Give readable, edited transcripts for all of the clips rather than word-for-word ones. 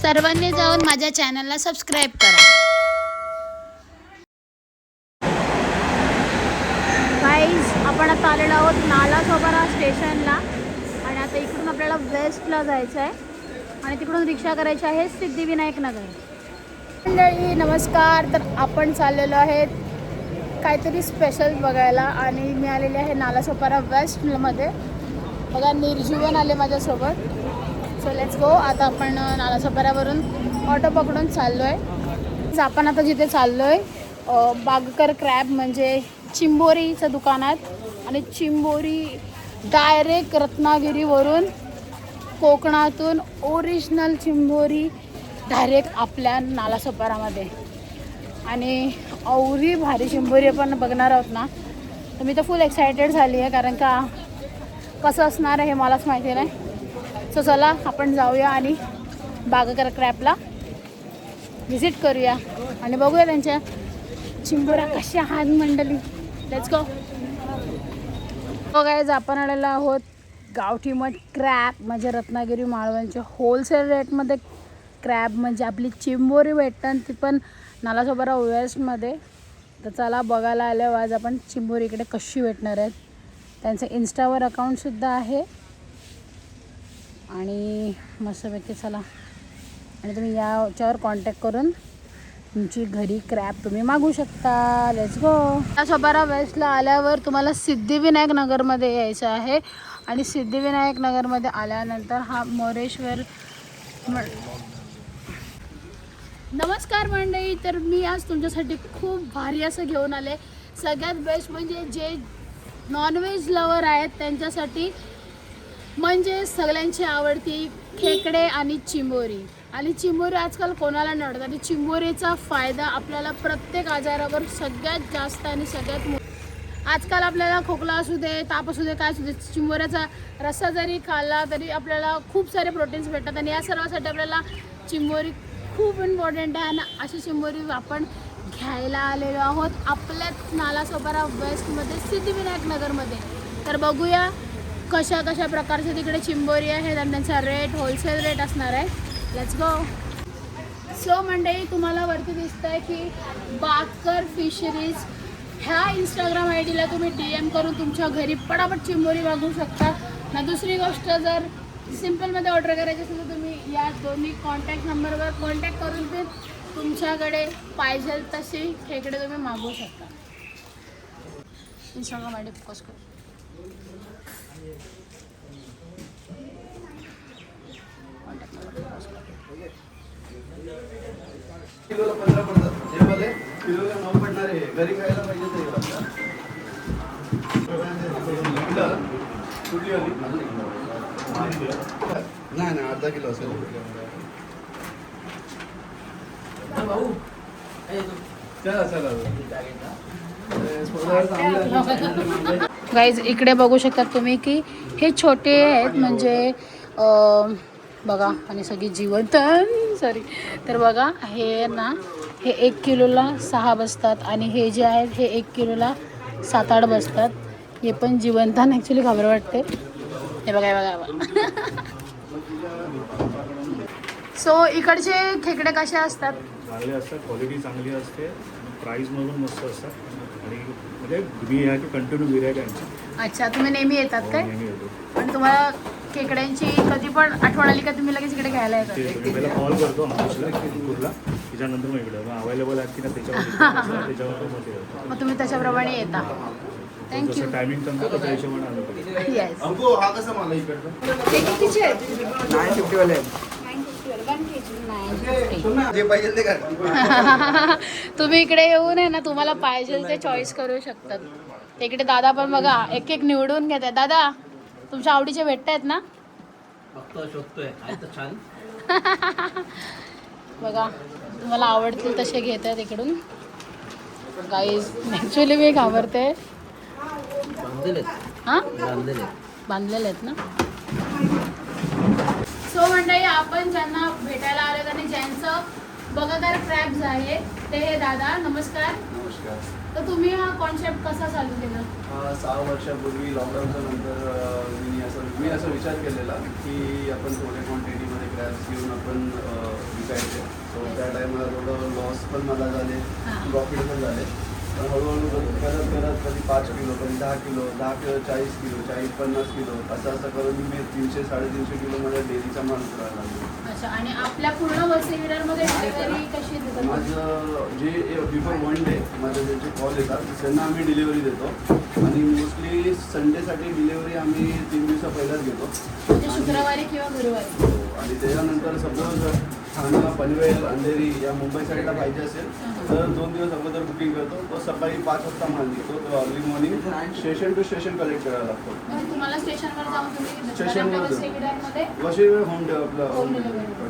सर्वांनी जाऊन माझ्या चॅनलला सबस्क्राईब करा। गाईज, आपण आता आलेलो आहोत नालासोपारा स्टेशनला आणि आता इकडून आपल्याला वेस्टला जायचं आहे आणि तिकडून रिक्षा करायची आहे सिद्धिविनायक नगर। मंडळी नमस्कार, तर आपण चाललेलो आहे काहीतरी स्पेशल बघायला आणि मी आलेली आहे नालासोपारा वेस्टमध्ये। बघा निर्जीवन आले माझ्यासोबत। So let's go. आता आपण नालासोपाऱ्यावरून ऑटो पकडून चाललो आहे। आपण आता जिथे चाललो आहे बागकर क्रॅब म्हणजे चिंबोरीचं दुकानात आणि चिंबोरी डायरेक्ट रत्नागिरीवरून कोकणातून ओरिजिनल चिंबोरी डायरेक्ट आपल्या नालासोपारामध्ये आणि औरी भारी चिंबोरी आपण बघणार आहोत ना। तर मी तर फुल एक्सायटेड झाली आहे कारण का कसं असणार आहे हे मलाच माहिती नाही। सो चला आपण जाऊया आणि बागकर क्रॅबला व्हिजिट करूया आणि बघूया त्यांच्या चिंबोऱ्या कशा आहात मंडळी। Let's go. गाईज, आपण आलेलो आहोत गावठी मठ क्रॅब म्हणजे रत्नागिरी मालवणचे होलसेल रेटमध्ये क्रॅब म्हणजे आपली चिंबोरी भेटतात ती पण नालासोपारा वेस्टमध्ये। तर चला बघायला आल्यावर आज आपण चिंबोरी इकडे कशी भेटणार आहेत। त्यांचं इन्स्टावर अकाउंटसुद्धा आहे आणि मस्तपैकी चला आणि तुम्ही याच्यावर कॉन्टॅक्ट करून तुमची घरी क्रॅब तुम्ही मागू शकता। Let's go. नालासोपारा वेस्टला आल्यावर तुम्हाला सिद्धिविनायक नगरमध्ये यायचं आहे आणि सिद्धिविनायक नगरमध्ये आल्यानंतर हा मोरेश्वर नमस्कार मंडळी, तर मी आज तुमच्यासाठी खूप भारी असं घेऊन आले। सगळ्यात बेस्ट म्हणजे जे नॉनव्हेज लवर आहेत त्यांच्यासाठी म्हणजे सगळ्यांची आवडती खेकडे आणि चिंबोरी। आणि चिंबोरी आजकाल कोणाला नाही आवडत आणि चिंबोरीचा फायदा आपल्याला प्रत्येक आजारावर सगळ्यात जास्त आणि सगळ्यात आजकाल आपल्याला खोकला असू दे, ताप असू दे, काय असू दे, चिंबोऱ्याचा रस्सा जरी खाल्ला तरी आपल्याला खूप सारे प्रोटीन्स भेटतात आणि या सर्वासाठी आपल्याला चिंबोरी खूप इम्पॉर्टंट आहे। आणि अशी चिंबोरी आपण घ्यायला आलेलो आहोत आपल्याच नालासोपारा वेस्टमध्ये सिद्धिविनायक नगरमध्ये। तर बघूया कशा कशा प्रकारचे तिकडे चिंबोरी आहेत आणि त्यांचा रेट होलसेल रेट असणार आहे। Let's go. सो मंडळी, तुम्हाला वरती दिसत आहे की बागकर फिशरीज ह्या इंस्टाग्राम आय डीला तुम्ही DM करून तुमच्या घरी पटापट चिंबोरी मागवू शकता ना। दुसरी गोष्ट, जर सिम्पलमध्ये ऑर्डर करायची असेल तर तुम्ही या दोन्ही कॉन्टॅक्ट नंबरवर कॉन्टॅक्ट करून ते तुमच्याकडे पाहिजे तशी खेकडे तुम्ही मागवू शकता। इंस्टाग्राम आय डी फोकस करू। कॉन्टॅक्ट नंबर फोकस करू। किलोला 15 पडतात यामध्ये, किलोला 9 पडणार आहे। घरी खायला पाहिजे तरी कुठली आली नाही नाही अर्धा किलो असेल। चला चला गाईज, इकडे बघू शकता तुम्ही की हे छोटे आहेत म्हणजे बघा आणि सगळी जिवंत सॉरी। तर बघा हे ना हे 1 किलोला 6 बसतात आणि हे जे आहेत हे 1 किलोला 7-8 बसतात। हे पण जिवंत ॲक्च्युली खबर वाटते। हे बघा हे बघा। सो इकडचे खेकडे कसे असतात? चांगले असतात, क्वालिटी चांगली असते, प्राईसमधून मस्त असतात आणि म्हणजे मी ह्या टू कंटिन्यू गिऱ्हाईक आहे। अच्छा, तुम्ही नेहमी येतात काय? नेहमी येतो आणि तुम्हाला खेकड्यांची कधी पण आठवण आली का तुम्ही लगेच इकडे घ्यायला येतात? ते मी पहिला कॉल करतो अंकुशला नागपूरला, त्याच्यानंतर मग इकडे मग अवेलेबल आहेत की ना त्याच्यावर मग तुम्ही त्याच्याप्रमाणे येता। थँक्यू। जसं टायमिंग सांगतो त्याच्या हिशोबाने आलो पाहिजे। येस। अंकु हा कसा मला इकडनं ते कितीचे आहेत? 950 वाले 950 जे पाहिजे ते का तुम्ही इकडे येऊन आहे ना तुम्हाला पाहिजे ते चॉईस करू शकतात। इकडे दादा पण बघा एक एक निवडून घेत आहेत। दादा, तुमच्या आवडीचे भेटत आहेत ना? शोधतोय आहे तर छान। बघा तुम्हाला आवडतील तसे घेत आहेत इकडून। गाईज, ॲक्च्युली मी घाबरते। हां, बांधलेले आहेत ना। सो मंडळी, आपण ज्यांना भेटायला आले आणि ज्यांचं बघादार क्रॅब्स आहे ते हे दादा। नमस्कार। नमस्कार। तर तुम्ही हा कॉन्सेप्ट कसा चालू केला? 6 वर्षापूर्वी लॉकडाऊनच्या नंतर मी असा विचार केलेला की आपण थोड्या क्वांटिटीमध्ये क्रॅब्स घेऊन आपण विकायचे. सो त्या टायमाला थोडं लॉस पण मला झाले, हां. प्रॉफिट पण झाले. पण हळूहळू करत करत कधी 5 किलो, कधी 10 किलो, 10 किलो 40 किलो, 40-50 किलो असं करून मी 300-350 किलो माझ्या डेलीचा माल करायला लागलो. अच्छा. आणि आपल्या पूर्ण वसई विरारमध्ये डिलिव्हरी कशी देतात? माझं जे बिफोर 1 डे माझं जे कॉल येतात त्यांना आम्ही डिलिव्हरी देतो. आणि मोस्टली संडेसाठी डिलिव्हरी आम्ही 3 दिवसा पहिलाच घेतो. म्हणजे शुक्रवारी किंवा गुरुवारी. आणि त्याच्यानंतर सपोज ठाणा, पनवेल, अंधेरी या मुंबई साईडला पाहिजे असेल तर 2 दिवस अगोदर बुकिंग करतो. तो सकाळी 5 वाजता माल निघतो. तो early morning station to station collect करायला लागतो. म्हणजे तुम्हाला स्टेशनवर जाऊन तुम्ही स्टेशनवर आपल्या वसई विरारमध्ये वशी होम आपलं होम डिलिव्हरी देतात.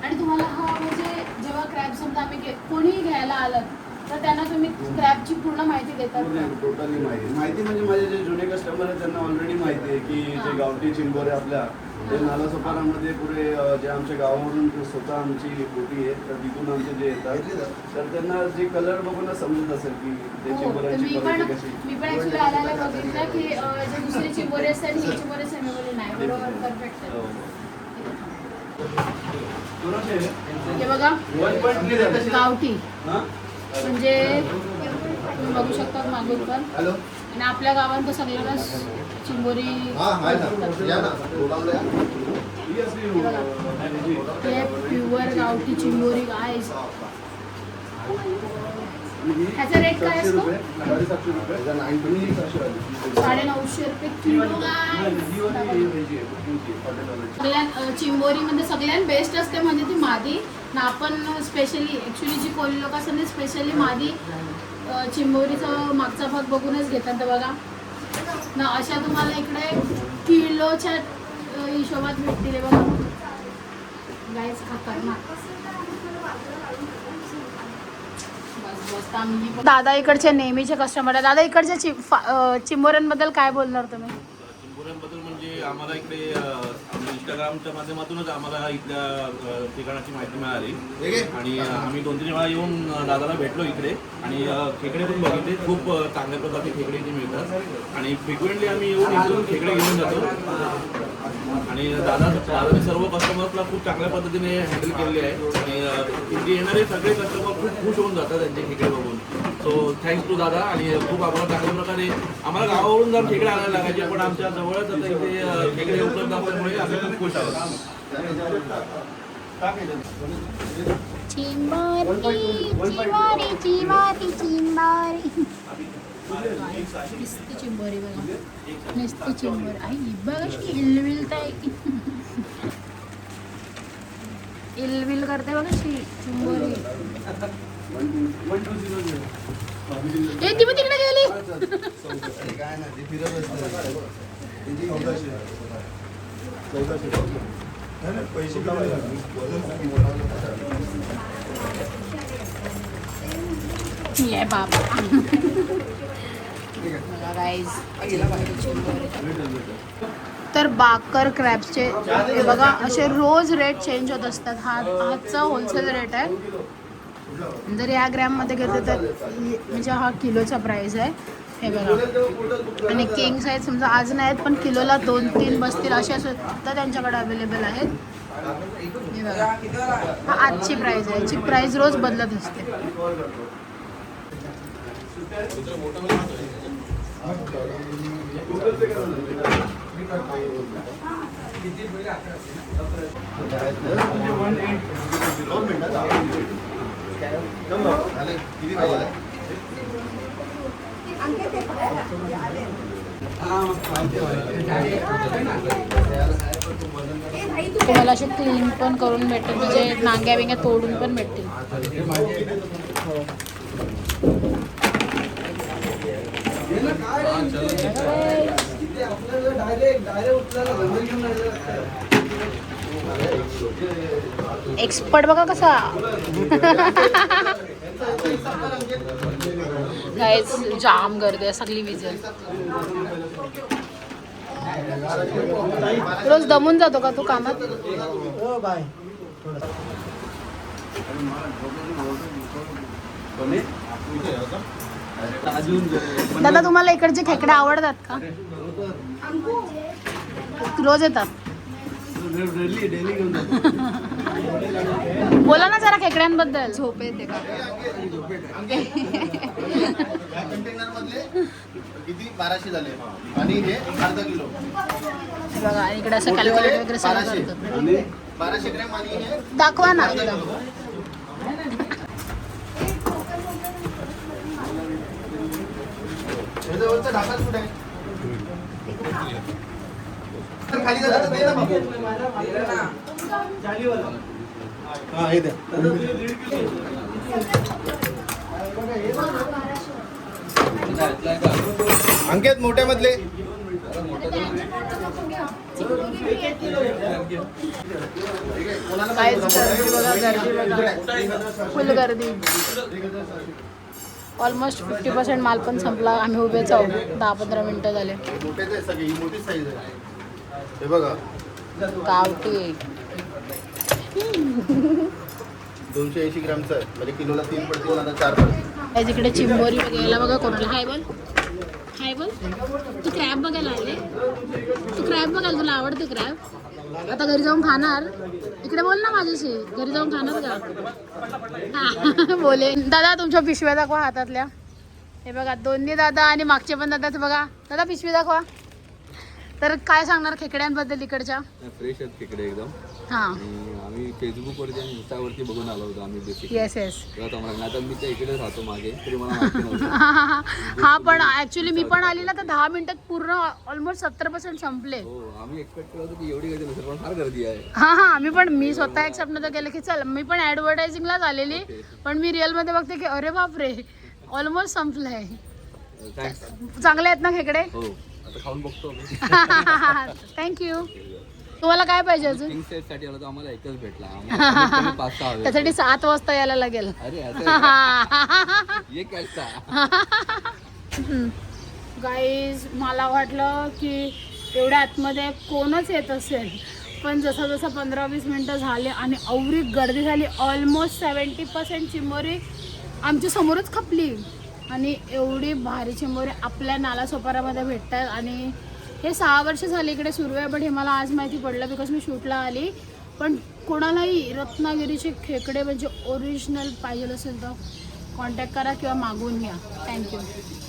आणि तुम्हाला हा म्हणजे जेव्हा क्रॅब समजा आम्ही कोणीही घ्यायला आलं तर त्यांना तुम्ही क्रॅबची पूर्ण माहिती देतात का? टोटली माहिती म्हणजे माझे जे जुने कस्टमर आहेत त्यांना ऑलरेडी माहिती आहे की जे गावठी चिंबोरे आपल्या ते नालासोपारामध्ये पुढे जे आमच्या गावावरून स्वतः आमची बोटी आहे तर तिथून आमचे जे येतात तर त्यांना जे कलर बघूनच समजत असेल की ते हो, चिंबोऱ्यांची मी पण क्वालिटी कशी. ऍक्च्युली आल्याला बघितलं की जे दुसरे चिंबोरे असतात हे चिंबोरे सेमीबोले नाही. बरोबर, परफेक्ट हो. आहे. हे बघा 1.3 झालं. गावठी हां? म्हणजे तुम्ही बघू शकता मागून पण. हॅलो. आणि आपल्या गावात तर सगळ्यांनाच चिंबोरी हे प्युअर गावठी चिंबोरी गायस. ह्याचा रेट काय असतो? 750 रुपये. 950 रुपये किलो गायस. सगळ्यात चिंबोरीमध्ये सगळ्यात बेस्ट असते म्हणजे ती मादी ना. आपण स्पेशली ॲक्च्युली जी कोळी लोक असतात ना स्पेशली मादी चिंबोरीचा मागचा भाग बघूनच घेतात. तर बघा ना अशा तुम्हाला इकडे किलोच्या हिशोबात भेटतील. बघा गायस खतरनाक. दादा इकडचे नेहमीचे कस्टमर आहे. दादा इकडच्या चिंबोऱ्यांबद्दल काय बोलणार तुम्ही? चिंबोऱ्यांबद्दल म्हणजे आम्हाला इकडे इंस्टाग्रामच्या माध्यमातूनच आम्हाला इथल्या ठिकाणाची माहिती मिळाली आणि आम्ही 2-3 वेळा येऊन दादाला भेटलो इकडे आणि खेकडे पण बघितले. खूप चांगल्या प्रकारचे खेकडे इथे मिळतात आणि फ्रिक्वेंटली आम्ही येऊन इथून खेकडे घेऊन जातो. आणि दादाने सर्व कस्टमर्सला खूप चांगल्या पद्धतीने हँडल केलेली आहे आणि इथे येणारे सगळे कस्टमर खूप खुश होऊन जातात त्यांचे खेकडे बघून. सो थँक्स टू दादा. आणि खूप आम्हाला चांगल्या प्रकारे आम्हाला गावावरून जर खेकडे आणायला लागायचे पण आमच्या जवळच आता इथे खेकडे उपलब्ध असल्यामुळे आम्ही खूप खुश आहोत. नुसती चिंबोरी बघा. नुसती चिंबोरी. आई बघ कशी इलविलताय. इलविल करते बघा चिंबोरी. ए ती पण तिकडे गेली. काय ना ते फिरत असतं. पैसे ये बाबा. तर बाकर क्रॅब्सचे हे बघा असे रोज रेट चेंज होत असतात. हाचा होलसेल रेट आहे. जर या ग्रॅममध्ये घेतलं तर म्हणजे हा किलोचा प्राईस आहे. हे बघा. आणि किंग साईज समजा आज नाही आहेत पण किलोला 2-3 बसतील अशा सुद्धा त्यांच्याकडे अवेलेबल आहेत. हे बघा हा आजची प्राईस आहे. याची प्राईस रोज बदलत असते. तुम्हाला असे क्लीन पण करून भेटेल म्हणजे नांग्या बिंग्या तोडून पण भेटतील. एक्सपर्ट बघा कसा. गाईज जाम गर्दी आहे. सगळी विजय रोज दमून जातो का तू कामात? दादा तुम्हाला इकडचे खेकडे आवडतात का? रोज येतात. डेली घेऊन जातो. बोला ना जरा खेकड्यांबद्दल. झोप येते का? या कंटेनर मधले किती 1200 झाले आणि हे अर्धा किलो बघा आणि इकडे असं कॅल्क्युलेट वगैरे सगळं 1200 करतात. आणि 1200 ग्रॅम आणि हे दाखवा ना. हे जवळचं ढाकाच कुठे आहे? तर खाली जातं तर दे ना बाबू. हा हे द्या. अंकित मोठ्या मधले काहीच गर्दी बघा, गर्दी बघा, फुल गर्दी. ऑलमोस्ट 50% माल पण संपला. आम्ही उभेच आहोत. 10-15 मिनिटं झाले. मोठेच आहे सगळे, ही मोठी साईज आहे. हे बघा गावठी 280 ग्रामचं आहे म्हणजे किलोला 3 पडतील आता 4 पडतील. तिकडे चिंबोरी बघायला बघा कोणाला. हाय बोल, हाय बोल. तू क्रॅब बघायला आले? तू क्रॅब बघायला, तुला आवडते क्रॅब? आता घरी जाऊन खाणार? इकडे बोल ना माझ्याशी. घरी जाऊन खाणार का? हा, बोले. दादा तुमच्या पिशव्या दाखवा हातातल्या. हे बघा दोन्ही दादा आणि मागचे पण दादा. बघा दादा पिशवी दाखवा. तर काय सांगणार खेकड्यांबद्दल इकडच्या? फ्रेश आहेत तिकडे एकदम. हां आणि आम्ही फेसबुकवरती आणि इंस्टावरती बघून आलो होतो आम्ही बेसिकली. Yes yes. तेव्हा आम्हाला आता मी त्या इकडेच राहतो मागे तरी मला माहिती नव्हतं. हा पण ऍक्च्युली मी पण आली ना तर 10 मिनिटात पूर्ण ऑलमोस्ट 70% संपले. हो आम्ही एक्सपेक्ट करत होतो की एवढी गर्दी नसेल पण फार गर्दी आहे. हा मी स्वतः एक स्वप्न तर केलं की चल मी पण ऍडव्हर्टायझिंगलाच आलेली. पण मी रिअल मध्ये बघते की अरे बापरे ऑलमोस्ट संपलंय. थँक्स. चांगले आहेत ना खेकडे? हो आता खाऊन बघतो आम्ही. थँक्यू. तुम्हाला काय पाहिजे अजून? किंग सेटसाठी आलो तर आम्हाला एकच भेटला. आम्हाला 5-6 हवे. त्यासाठी 7 वाजता यायला लागेल. अरे असं ये कैसा. गाईज मला वाटलं की एवढ्या आतमध्ये कोणच येत असेल. पण जसं जसं 15-20 मिनटं झाले आणि एवढी गर्दी झाली. ऑलमोस्ट 70% चिंबोरी आमच्या समोरच खपली. आणि एवढी भारी चिंबोरी आपल्या नालासोपारामध्ये भेटतात. आणि हे 6 वर्ष झाले इकडे सुरू आहे. बट हे मला आज माहिती पडलं बिकॉज मी शूटला आली. पण कोणालाही रत्नागिरीचे खेकडे म्हणजे ओरिजिनल पाहिजे असेल तर कॉन्टॅक्ट करा किंवा मागवून घ्या. थँक्यू.